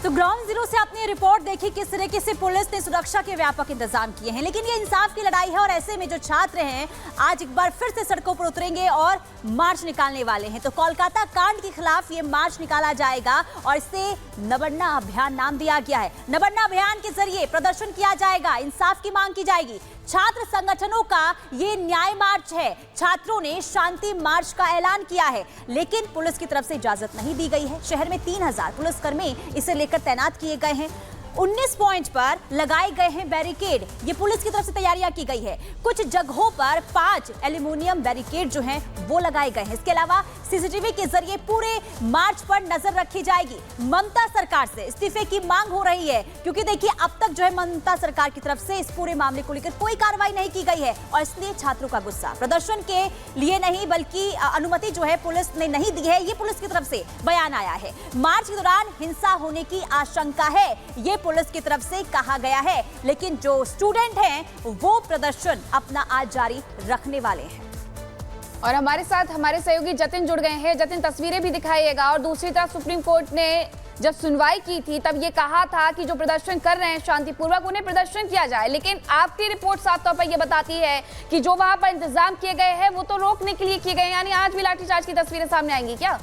तो ground zero से आपने रिपोर्ट देखी किस तरीके से पुलिस ने सुरक्षा के व्यापक इंतजाम किए हैं, लेकिन ये इंसाफ की लड़ाई है और ऐसे में जो छात्र हैं आज एक बार फिर से सड़कों पर उतरेंगे और मार्च निकालने वाले हैं। तो कोलकाता कांड के खिलाफ ये मार्च निकाला जाएगा और इसे नबन्ना अभियान नाम दिया गया है। नबन्ना अभियान के जरिए प्रदर्शन किया जाएगा, इंसाफ की मांग की जाएगी। छात्र संगठनों का ये न्याय मार्च है। छात्रों ने शांति मार्च का ऐलान किया है, लेकिन पुलिस की तरफ से इजाजत नहीं दी गई है। शहर में 3000 पुलिसकर्मी इसे लेकर तैनात किए गए हैं। 19 पॉइंट पर लगाए गए हैं बैरिकेड, ये पुलिस की तरफ से तैयारियां की गई है। कुछ जगहों पर 5 एल्यूमिनियम बैरिकेड जो हैं वो लगाए गए हैं। इसके अलावा सीसीटीवी के जरिए पूरे मार्च पर नजर रखी जाएगी। ममता सरकार से इस्तीफे की मांग हो रही है, क्योंकि देखिए अब तक जो है ममता सरकार की तरफ से इस पूरे मामले को लेकर कोई कार्रवाई नहीं की गई है और इसलिए छात्रों का गुस्सा। प्रदर्शन के लिए नहीं बल्कि अनुमति जो है पुलिस ने नहीं दी है, ये पुलिस की तरफ से बयान आया है। मार्च के दौरान हिंसा होने की आशंका है, ये पुलिस की तरफ से कहा गया है, लेकिन जो स्टूडेंट हैं वो प्रदर्शन अपना आज जारी रखने वाले हैं। और हमारे साथ हमारे सहयोगी जतिन जुड़ गए हैं। जतिन, तस्वीरें भी दिखाइएगा। और दूसरी तरफ सुप्रीम कोर्ट ने जब सुनवाई की थी तब ये कहा था कि जो प्रदर्शन कर रहे हैं शांतिपूर्वक उन्हें प्रदर्शन किया जाए, लेकिन आपकी रिपोर्ट साफ तौर पर यह बताती है कि जो वहां पर इंतजाम किए गए हैं वो तो रोकने के लिए किए गए, यानी आज भी लाठीचार्ज की तस्वीरें सामने आएंगी क्या?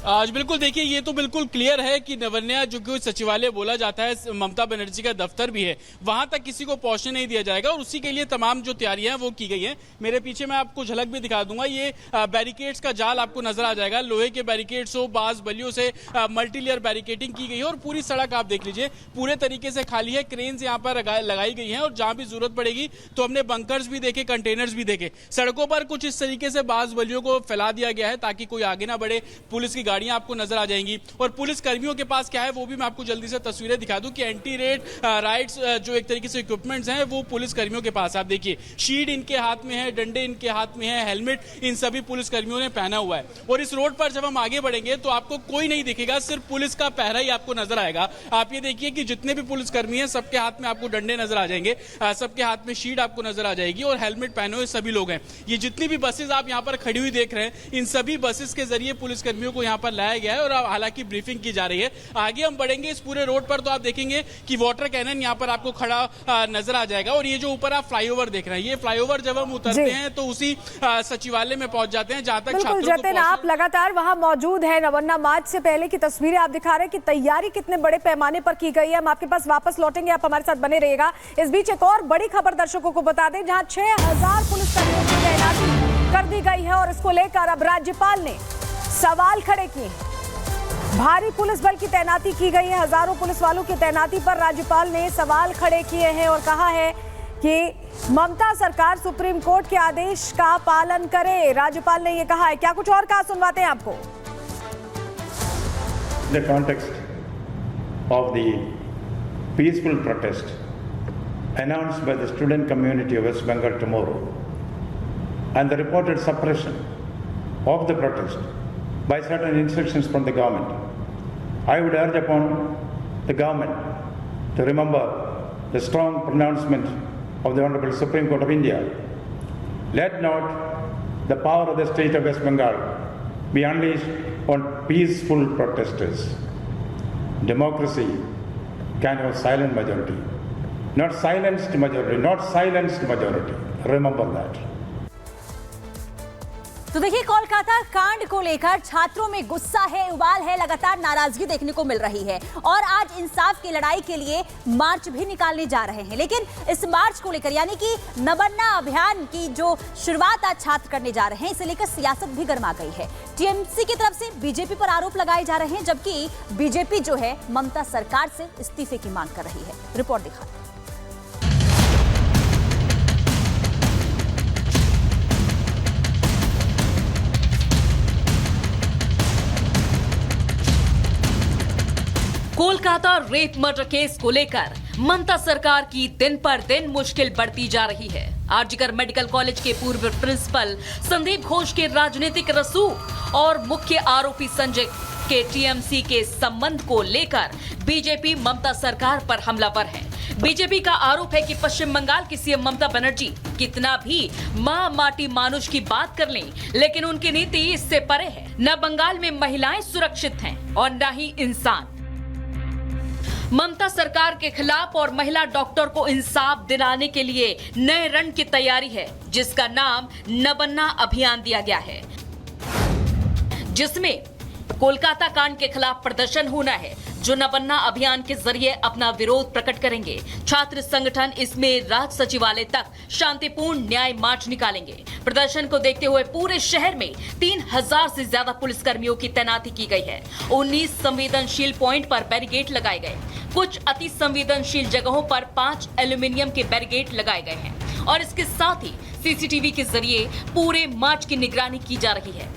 आज बिल्कुल देखिए, ये तो बिल्कुल क्लियर है कि नवन्या जो कि सचिवालय बोला जाता है, ममता बनर्जी का दफ्तर भी है, वहां तक किसी को पहुंचने नहीं दिया जाएगा और उसी के लिए तमाम जो तैयारियां हैं वो की गई हैं। मेरे पीछे मैं आपको झलक भी दिखा दूंगा, ये बैरिकेड्स का जाल आपको नजर आ जाएगा। लोहे के बैरिकेड्स हो, बांस बल्लियों से मल्टी लेयर बैरिकेडिंग की गई है और पूरी सड़क आप देख लीजिए पूरे तरीके से खाली है। क्रेन्स यहाँ पर लगाई गई है और जहां भी जरूरत पड़ेगी तो हमने बंकर्स भी देखे, कंटेनर्स भी देखे। सड़कों पर कुछ इस तरीके से बांस बल्लियों को फैला दिया गया है ताकि कोई आगे ना बढ़े। पुलिस की गाड़ियां आपको नजर आ जाएंगी और पुलिस कर्मियों के पास क्या है वो भी मैं आपको जल्दी से तस्वीरें दिखा दूं कि एंटी रेड राइट्स जो एक तरीके से इक्विपमेंट्स हैं वो पुलिस कर्मियों के पास। आप देखिए शील्ड इनके हाथ में है, डंडे इनके हाथ में है, हेलमेट इन सभी पुलिस कर्मियों ने पहना हुआ है। और इस रोड पर जब हम आगे बढ़ेंगे तो आपको कोई नहीं दिखेगा, सिर्फ पुलिस का पहरा ही आपको नजर आएगा। आप ये देखिए कि जितने भी पुलिस कर्मी हैं सबके हाथ में आपको डंडे नजर आ जाएंगे, सबके हाथ में शील्ड आपको नजर आ जाएगी और हेलमेट पहने हुए सभी लोग हैं। ये जितनी भी बसेस आप यहाँ पर खड़ी हुई देख रहे हैं, इन सभी बसेस के जरिए पुलिस कर्मियों को यहाँ पर लाया गया है और हालांकि ब्रीफिंग की जा रही है। आगे हम बढ़ेंगे इस पूरे रोड पर तो आप देखेंगे कि वाटर कैनन यहाँ पर आपको खड़ा नजर आ जाएगा और ये जो ऊपर आप फ्लाईओवर देख रहे हैं, ये फ्लाईओवर जब हम उतरते हैं तो उसी सचिवालय में पहुंच जाते हैं जहां तक छात्रों को जतिन, आप लगातार वहां मौजूद हैं। नवन्ना मार्च से पहले की तस्वीरें आप दिखा रहे हैं कि तैयारी कितने बड़े पैमाने पर की गई है। हम आपके पास वापस लौटेंगे, आप हमारे साथ बने रहिएगा। इस बीच एक और बड़ी खबर दर्शकों को बता दें, जहां 6000 पुलिसकर्मियों की तैनाती कर दी गई है और इसको लेकर अब राज्यपाल ने सवाल खड़े किए। भारी पुलिस बल की तैनाती की गई है, हजारों पुलिस वालों की तैनाती पर राज्यपाल ने सवाल खड़े किए हैं और कहा है कि ममता सरकार सुप्रीम कोर्ट के आदेश का पालन करे। राज्यपाल ने यह कहा है, क्या कुछ और कहा, सुनवाते हैं आपको। The context of the peaceful protest announced by the student community of West Bengal tomorrow and the reported suppression of the protest by certain instructions from the government, I would urge upon the government to remember the strong pronouncement of the Honorable Supreme Court of India. Let not the power of the state of West Bengal be unleashed on peaceful protesters. Democracy can have silent majority, not silenced majority, not silenced majority. Remember that. तो देखिए कोलकाता कांड को लेकर छात्रों में गुस्सा है, उबाल है, लगातार नाराजगी देखने को मिल रही है और आज इंसाफ की लड़ाई के लिए मार्च भी निकालने जा रहे हैं। लेकिन इस मार्च को लेकर यानी कि नबन्ना अभियान की जो शुरुआत आज छात्र करने जा रहे हैं, इसे लेकर सियासत भी गर्मा गई है। टीएमसी की तरफ से बीजेपी पर आरोप लगाए जा रहे हैं, जबकि बीजेपी जो है ममता सरकार से इस्तीफे की मांग कर रही है। रिपोर्ट दिखाते हैं। कोलकाता रेप मर्डर केस को लेकर ममता सरकार की दिन पर दिन मुश्किल बढ़ती जा रही है। आरजीकर मेडिकल कॉलेज के पूर्व प्रिंसिपल संदीप घोष के राजनीतिक रसूख और मुख्य आरोपी संजय के टीएमसी के संबंध को लेकर बीजेपी ममता सरकार पर हमलावर है। बीजेपी का आरोप है कि पश्चिम बंगाल की सीएम ममता बनर्जी कितना भी मां माटी मानुष की बात कर लें, लेकिन उनकी नीति इससे परे है। न बंगाल में महिलाएं सुरक्षित हैं और न ही इंसान। ममता सरकार के खिलाफ और महिला डॉक्टर को इंसाफ दिलाने के लिए नए रण की तैयारी है, जिसका नाम न बनना अभियान दिया गया है, जिसमें कोलकाता कांड के खिलाफ प्रदर्शन होना है, जो न बनना अभियान के जरिए अपना विरोध प्रकट करेंगे। छात्र संगठन इसमें राज सचिवालय तक शांतिपूर्ण न्याय मार्च निकालेंगे। प्रदर्शन को देखते हुए पूरे शहर में 3000 से ज्यादा पुलिसकर्मियों की तैनाती की गई है। 19 संवेदनशील पॉइंट पर बैरिकेड लगाए गए। कुछ अति संवेदनशील जगहों पर 5 एल्यूमिनियम के बैरिकेड लगाए गए हैं और इसके साथ ही सीसीटीवी के जरिए पूरे मार्च की निगरानी की जा रही है।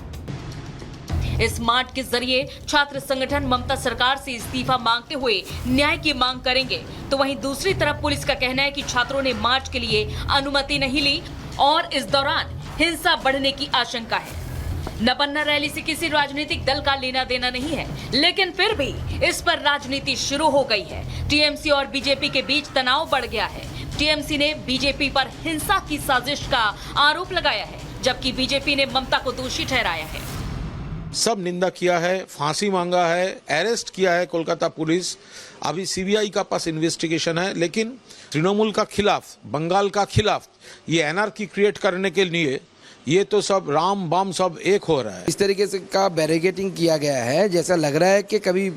इस मार्च के जरिए छात्र संगठन ममता सरकार से इस्तीफा मांगते हुए न्याय की मांग करेंगे, तो वहीं दूसरी तरफ पुलिस का कहना है कि छात्रों ने मार्च के लिए अनुमति नहीं ली और इस दौरान हिंसा बढ़ने की आशंका है। न बनना रैली से किसी राजनीतिक दल का लेना देना नहीं है, लेकिन फिर भी इस पर राजनीति शुरू हो गई है। टीएमसी और बीजेपी के बीच तनाव बढ़ गया है। टीएमसी ने बीजेपी पर हिंसा की साजिश का आरोप लगाया है, जबकि बीजेपी ने ममता को दोषी ठहराया है। सब निंदा किया है, फांसी मांगा है, अरेस्ट किया है कोलकाता पुलिस। अभी सीबीआई का पास इन्वेस्टिगेशन है, लेकिन तृणमूल का खिलाफ, बंगाल का खिलाफ ये एनआरकी क्रिएट करने के लिए ये तो सब राम बाम सब एक हो रहा है। इस तरीके से का बैरिकेडिंग किया गया है, जैसा लग रहा है कि कभी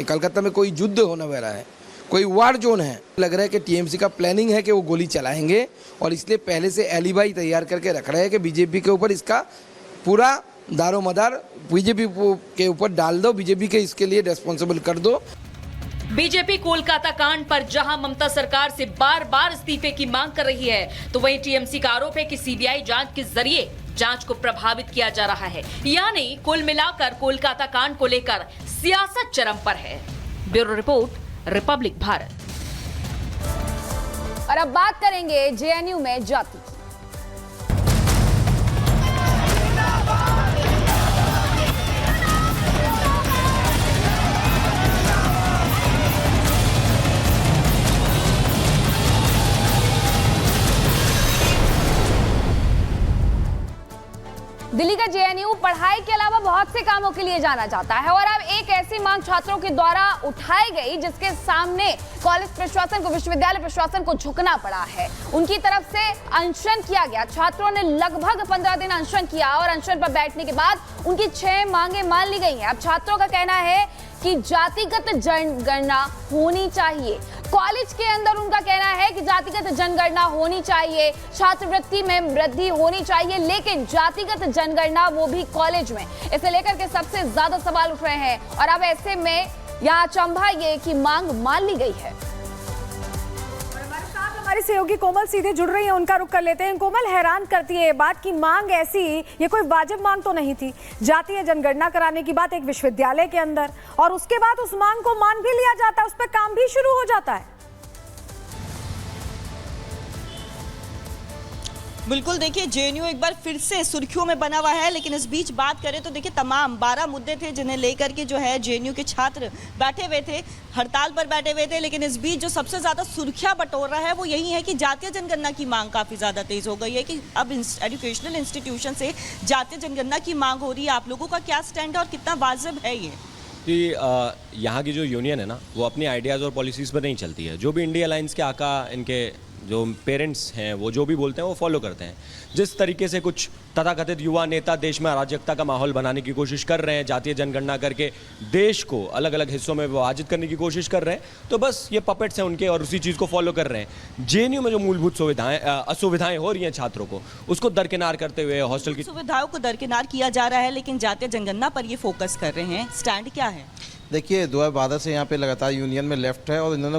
कलकत्ता में कोई युद्ध होने वाला है, कोई वार जोन है। लग रहा है कि टीएमसी का प्लानिंग है कि वो गोली चलाएंगे और इसलिए पहले से एलिबाई तैयार करके रख रहे हैं कि बीजेपी के ऊपर इसका पूरा दारोमदार बीजेपी के ऊपर डाल दो, बीजेपी के इसके लिए रिस्पॉन्सिबल कर दो। बीजेपी कोलकाता कांड पर जहां ममता सरकार से बार बार इस्तीफे की मांग कर रही है, तो वहीं टीएमसी का आरोप है कि सीबीआई जांच के जरिए जांच को प्रभावित किया जा रहा है। यानी कुल मिलाकर कोलकाता कांड को लेकर सियासत चरम पर है। Bureau report, Republic Bharat. और अब बात करेंगे जेएनयू में जाति। दिल्ली का जेएनयू पढ़ाई के अलावा बहुत से कामों के लिए जाना जाता है और अब एक ऐसी मांग छात्रों के द्वारा उठाई गई जिसके सामने कॉलेज प्रशासन को, विश्वविद्यालय प्रशासन को झुकना पड़ा है। उनकी तरफ से अनशन किया गया। छात्रों ने लगभग 15 दिन अनशन किया और अनशन पर बैठने के बाद उनकी 6 मांगे मान ली गई हैं। अब छात्रों का कहना है कि जातिगत जनगणना होनी चाहिए। कॉलेज के अंदर उनका कहना है कि जातिगत जनगणना होनी चाहिए, छात्रवृत्ति में वृद्धि होनी चाहिए, लेकिन जातिगत जनगणना वो भी कॉलेज में। इसे लेकर के सबसे ज्यादा सवाल उठ रहे हैं और अब ऐसे में यहाँ अचंभा ये कि मांग मान ली गई है। हमारी सहयोगी कोमल सीधे जुड़ रही है, उनका रुख कर लेते हैं। कोमल, हैरान करती है ये बात कि मांग ऐसी, ये कोई वाजिब मांग तो नहीं थी। जातीय जनगणना कराने की बात एक विश्वविद्यालय के अंदर, और उसके बाद उस मांग को मान भी लिया जाता है, उस पर काम भी शुरू हो जाता है। बिल्कुल, देखिए जेएनयू एक बार फिर से सुर्खियों में बना हुआ है, लेकिन इस बीच बात करें तो देखिए तमाम 12 मुद्दे थे जिन्हें लेकर के जो है जेएनयू के छात्र बैठे हुए थे, हड़ताल पर बैठे हुए थे। लेकिन इस बीच जो सबसे ज़्यादा सुर्खियां बटोर रहा है वो यही है कि जातीय जनगणना की मांग काफ़ी ज़्यादा तेज़ हो गई है कि अब एजुकेशनल इंस्टीट्यूशन से जातीय जनगणना की मांग हो रही है। आप लोगों का क्या स्टैंड है और कितना वाजिब है ये? कि यहाँ की जो यूनियन है ना, वो अपनी आइडियाज़ और पॉलिसीज़ पर नहीं चलती है। जो भी इंडिया अलायंस के आका, इनके जो पेरेंट्स हैं, वो जो भी बोलते हैं वो फॉलो करते हैं। जिस तरीके से कुछ तथाकथित युवा नेता देश में अराजकता का माहौल बनाने की कोशिश कर रहे हैं, जातीय जनगणना करके देश को अलग अलग हिस्सों में विभाजित करने की कोशिश कर रहे हैं, तो बस ये पपेट्स हैं उनके और उसी चीज़ को फॉलो कर रहे हैं। जेएनयू में जो मूलभूत असुविधाएं हो रही हैं छात्रों को, उसको दरकिनार करते हुए हॉस्टल की सुविधाओं को दरकिनार किया जा रहा है, लेकिन जातीय जनगणना पर ये फोकस कर रहे हैं। स्टैंड क्या है? देखिए 2012 से यहाँ पे लगातार यूनियन में लेफ्ट है और इन्होंने